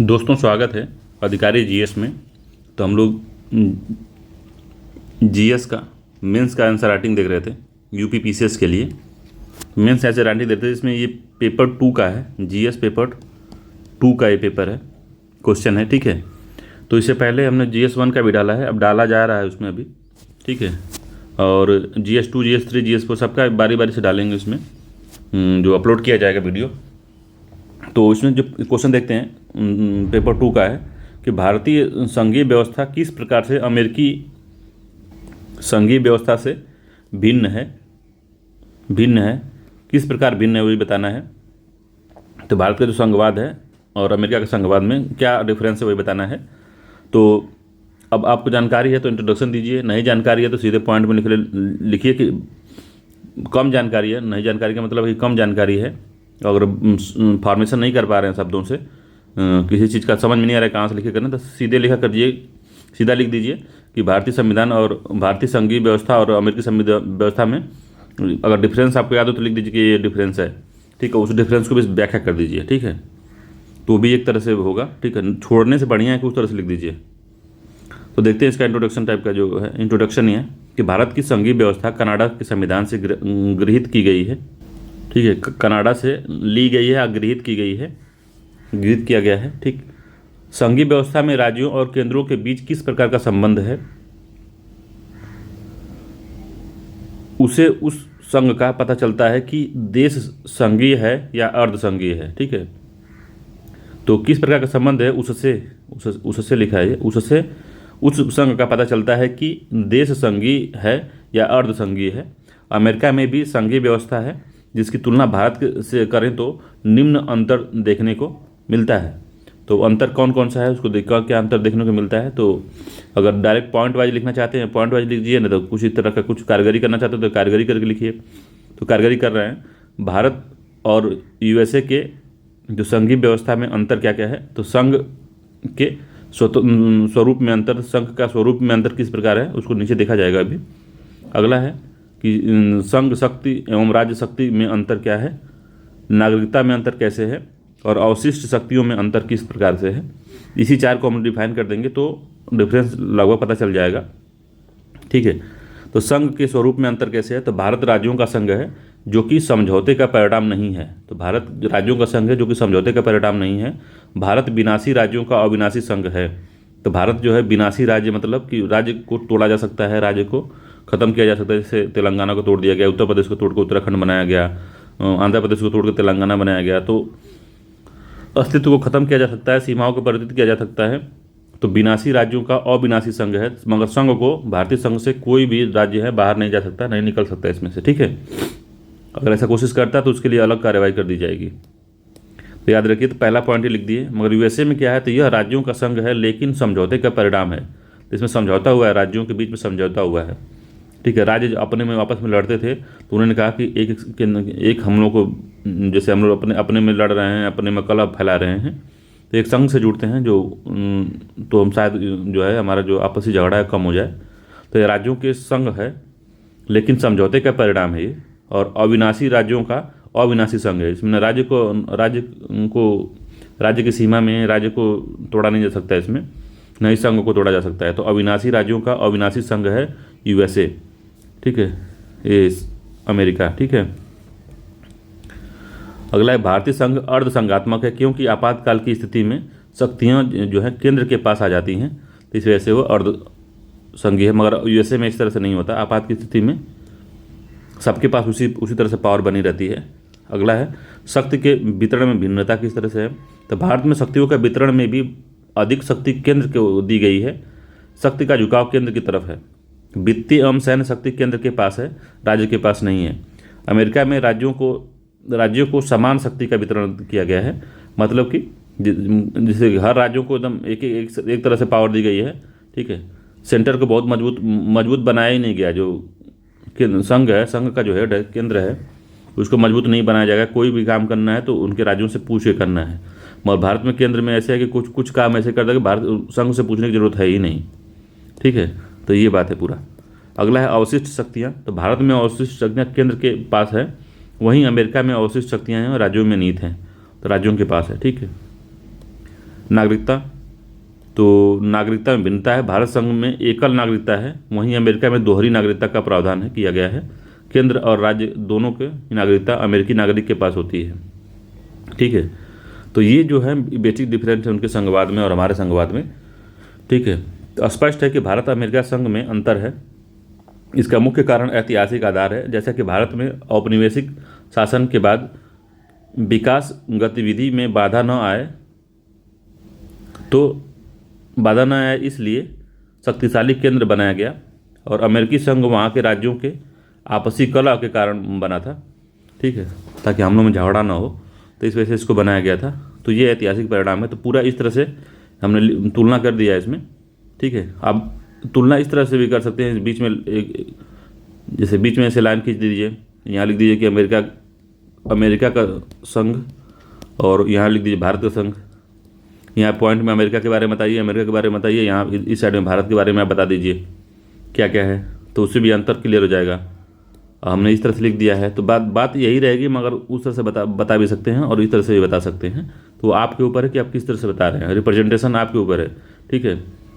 दोस्तों, स्वागत है अधिकारी जीएस में। तो हम लोग जीएस का मेंस का आंसर राइटिंग देख रहे थे यूपी पीसीएस के लिए। मेंस आंसर राइटिंग देखते थे, इसमें ये पेपर 2 का है, जीएस पेपर 2 का ये पेपर है, क्वेश्चन है। ठीक है, तो इससे पहले हमने जीएस 1 का भी डाला है, अब डाला जा रहा है उसमें अभी। ठीक है, और जीएस 2, जीएस 3, जीएस 4 सबका बारी बारी से डालेंगे उसमें, जो अपलोड किया जाएगा वीडियो। तो इसमें जो क्वेश्चन देखते हैं पेपर 2 का है कि भारतीय संघीय व्यवस्था किस प्रकार से अमेरिकी संघीय व्यवस्था से भिन्न है किस प्रकार भिन्न है, वही बताना है। तो भारत का जो संघवाद है और अमेरिका के संघवाद में क्या डिफरेंस है, वही बताना है। तो अब आपको जानकारी है तो इंट्रोडक्शन दीजिए, नहीं जानकारी है तो सीधे पॉइंट में लिखिए कि कम जानकारी है। नहीं जानकारी का मतलब है कि कम जानकारी है। अगर फॉर्मेशन नहीं कर पा रहे हैं शब्दों से, किसी चीज़ का समझ में नहीं आ रहा है कहाँ से लिखे करना, तो सीधे लिखा करिए, सीधा लिख दीजिए कि भारतीय संविधान और भारतीय संघीय व्यवस्था और अमेरिकी संविधान व्यवस्था में अगर डिफरेंस आपको याद हो तो लिख दीजिए कि ये डिफरेंस है। ठीक है, उस डिफरेंस को भी व्याख्या कर दीजिए। ठीक है, तो भी एक तरह से होगा। ठीक है, छोड़ने से बढ़िया है कि उस तरह से लिख दीजिए। तो देखते हैं इसका इंट्रोडक्शन टाइप का जो है, इंट्रोडक्शन ही है कि भारत की संघीय व्यवस्था कनाडा के संविधान से गृहीत की गई है। ठीक है, कनाडा से ली गई है, गृहीत की गई है, गृहीत किया गया है। ठीक, संघीय व्यवस्था में राज्यों और केंद्रों के बीच किस प्रकार का संबंध है, उसे उस संघ का पता चलता है कि देश संघीय है या अर्ध संघीय है। ठीक है, तो किस प्रकार का संबंध है उससे लिखा है, उससे उस संघ का पता चलता है कि देश संघीय है या अर्ध संघीय है। अमेरिका में भी संघीय व्यवस्था है, जिसकी तुलना भारत से करें तो निम्न अंतर देखने को मिलता है। तो अंतर कौन कौन सा है उसको देखकर क्या अंतर देखने को मिलता है। तो अगर डायरेक्ट पॉइंट वाइज लिखना चाहते हैं पॉइंट वाइज लिख दीजिए, ना तो कुछ इस तरह का कुछ कारीगरी करना चाहते हो तो कारीगरी करके लिखिए। तो कारीगरी कर रहे हैं, भारत और यूएसए के जो संघीय व्यवस्था में अंतर क्या क्या है। तो संघ के स्वरूप में अंतर, संघ का स्वरूप में अंतर किस प्रकार है उसको नीचे देखा जाएगा अभी। अगला है कि संघ शक्ति एवं राज्य शक्ति में अंतर क्या है, नागरिकता में अंतर कैसे है, और अवशिष्ट शक्तियों में अंतर किस प्रकार से है। इसी 4 को हम डिफाइन कर देंगे तो डिफरेंस लगभग पता चल जाएगा। ठीक है, तो संघ के स्वरूप में अंतर कैसे है। तो भारत राज्यों का संघ है जो कि समझौते का परिणाम नहीं है। तो भारत राज्यों का संघ है जो कि समझौते का परिणाम नहीं है। भारत विनाशी राज्यों का अविनाशी संघ है। तो भारत जो है विनाशी राज्य, मतलब कि राज्य को तोड़ा जा सकता है, राज्य को खत्म किया जा सकता है। जैसे तेलंगाना को तोड़ दिया गया, उत्तर प्रदेश को तोड़ कर उत्तराखंड बनाया गया, आंध्र प्रदेश को तोड़ कर तेलंगाना बनाया गया। तो अस्तित्व को खत्म किया जा सकता है, सीमाओं को परिवर्तित किया जा सकता है। तो विनाशी राज्यों का अविनाशी संघ है, मगर संघ को भारतीय संघ से कोई भी राज्य है बाहर नहीं जा सकता, नहीं निकल सकता इसमें से। ठीक है, अगर ऐसा कोशिश करता है तो उसके लिए अलग कार्रवाई कर दी जाएगी। तो याद रखिए, तो पहला पॉइंट ही लिख दिए। मगर यूएसए में क्या है, तो यह राज्यों का संघ है लेकिन समझौते का परिणाम है। तो इसमें समझौता हुआ है, राज्यों के बीच में समझौता हुआ है। ठीक है, राज्य अपने में आपस में लड़ते थे तो उन्होंने कहा कि एक हम लोग को, जैसे हम लोग अपने में लड़ रहे हैं, अपने में कलह फैला रहे हैं, तो एक संघ से जुड़ते हैं जो तो हम शायद जो है हमारा जो आपसी झगड़ा है कम हो जाए। तो ये राज्यों के संघ है लेकिन समझौते का परिणाम है ये, और अविनाशी राज्यों का अविनाशी संघ है। इसमें राज्य की सीमा में राज्य को तोड़ा नहीं जा सकता, इसमें नई संघ को तोड़ा जा सकता है। तो अविनाशी राज्यों का अविनाशी संघ है यूएसए। ठीक है, ये अमेरिका। ठीक है, अगला है भारतीय संघ अर्ध संघात्मक है क्योंकि आपातकाल की स्थिति में शक्तियाँ जो है केंद्र के पास आ जाती हैं, तो इस वजह से वो अर्ध संघीय है। मगर यूएसए में इस तरह से नहीं होता, आपात की स्थिति में सबके पास उसी तरह से पावर बनी रहती है। अगला है शक्ति के वितरण में भिन्नता किस तरह से है। तो भारत में शक्तियों का वितरण में भी अधिक शक्ति केंद्र को दी गई है, शक्ति का झुकाव केंद्र की तरफ है। वित्तीय एवं सैन्य शक्ति केंद्र के पास है, राज्य के पास नहीं है। अमेरिका में राज्यों को समान शक्ति का वितरण किया गया है, मतलब कि जैसे हर राज्यों को एकदम एक तरह से पावर दी गई है। ठीक है, सेंटर को बहुत मजबूत बनाया ही नहीं गया। जो संघ है, संघ का जो हेड है, केंद्र है, उसको मजबूत नहीं बनाया जाएगा। कोई भी काम करना है तो उनके राज्यों से पूछ के करना है। मगर भारत में केंद्र में ऐसे है कि कुछ काम ऐसे करता है कि भारत संघ से पूछने की जरूरत है ही नहीं। ठीक है, तो ये बात है पूरा। अगला है अवशिष्ट शक्तियाँ। तो भारत में अवशिष्ट शक्तियाँ केंद्र के पास है, वहीं अमेरिका में अवशिष्ट शक्तियाँ हैं और राज्यों में नीत हैं, तो राज्यों के पास है। ठीक है, नागरिकता, तो नागरिकता में भिन्नता है। भारत संघ में एकल नागरिकता है, वहीं अमेरिका में दोहरी नागरिकता का प्रावधान है किया गया है। केंद्र और राज्य दोनों के नागरिकता अमेरिकी नागरिक के पास होती है। ठीक है, तो ये जो है बेसिक डिफरेंस है उनके संघवाद में और हमारे संघवाद में। ठीक है, तो स्पष्ट है कि भारत अमेरिका संघ में अंतर है। इसका मुख्य कारण ऐतिहासिक आधार है। जैसा कि भारत में औपनिवेशिक शासन के बाद विकास गतिविधि में बाधा न आए, तो बाधा न आए इसलिए शक्तिशाली केंद्र बनाया गया, और अमेरिकी संघ वहाँ के राज्यों के आपसी कलह के कारण बना था। ठीक है, ताकि हम लोग में झगड़ा ना हो, तो इस वजह से इसको बनाया गया था। तो ये ऐतिहासिक परिणाम है। तो पूरा इस तरह से हमने तुलना कर दिया है इसमें। ठीक है, आप तुलना इस तरह से भी कर सकते हैं, बीच में एक जैसे बीच में ऐसे लाइन खींच दीजिए, यहाँ लिख दीजिए कि अमेरिका का संघ, और यहाँ लिख दीजिए भारत का संघ। यहाँ पॉइंट में अमेरिका के बारे में बताइए, अमेरिका के बारे में बताइए, यहाँ इस साइड में भारत के बारे में आप बता दीजिए क्या क्या है, तो उससे भी अंतर क्लियर हो जाएगा। हमने इस तरह से लिख दिया है, तो बात यही रहेगी, मगर उस तरह से बता भी सकते हैं और इस तरह से भी बता सकते हैं। तो आपके ऊपर है कि आप किस तरह से बता रहे हैं, रिप्रेजेंटेशन आपके ऊपर है। ठीक है,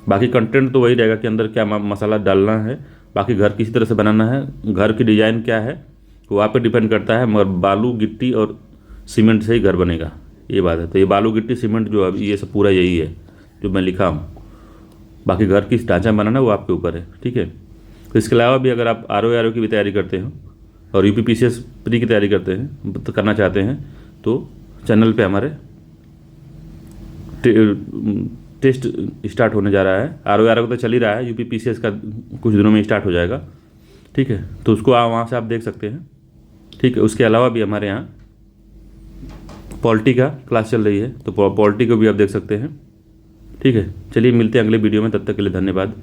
बाकी कंटेंट तो वही रहेगा कि अंदर क्या मसाला डालना है, बाकी घर किसी तरह से बनाना है, घर की डिज़ाइन क्या है वो आप पे डिपेंड करता है। मगर बालू गिट्टी और सीमेंट से ही घर बनेगा, ये बात है। तो ये बालू गिट्टी सीमेंट जो है ये सब पूरा यही है जो मैं लिखा हूँ। बाकी घर किस ढांचा बनाना है वो आपके ऊपर है। ठीक है, तो इसके अलावा भी अगर आप RO की भी तैयारी करते हैं और UPPCS प्री की तैयारी करते हैं, तो करना चाहते हैं, तो चैनल पे हमारे टेस्ट स्टार्ट होने जा रहा है। RO तो चल ही रहा है, UPPCS का कुछ दिनों में स्टार्ट हो जाएगा। ठीक है, तो उसको वहाँ से आप देख सकते हैं। ठीक है, उसके अलावा भी हमारे यहाँ पॉलिटी का क्लास चल रही है, तो पॉलिटी को भी आप देख सकते हैं। ठीक है, चलिए मिलते हैं अगले वीडियो में, तब तक के लिए धन्यवाद।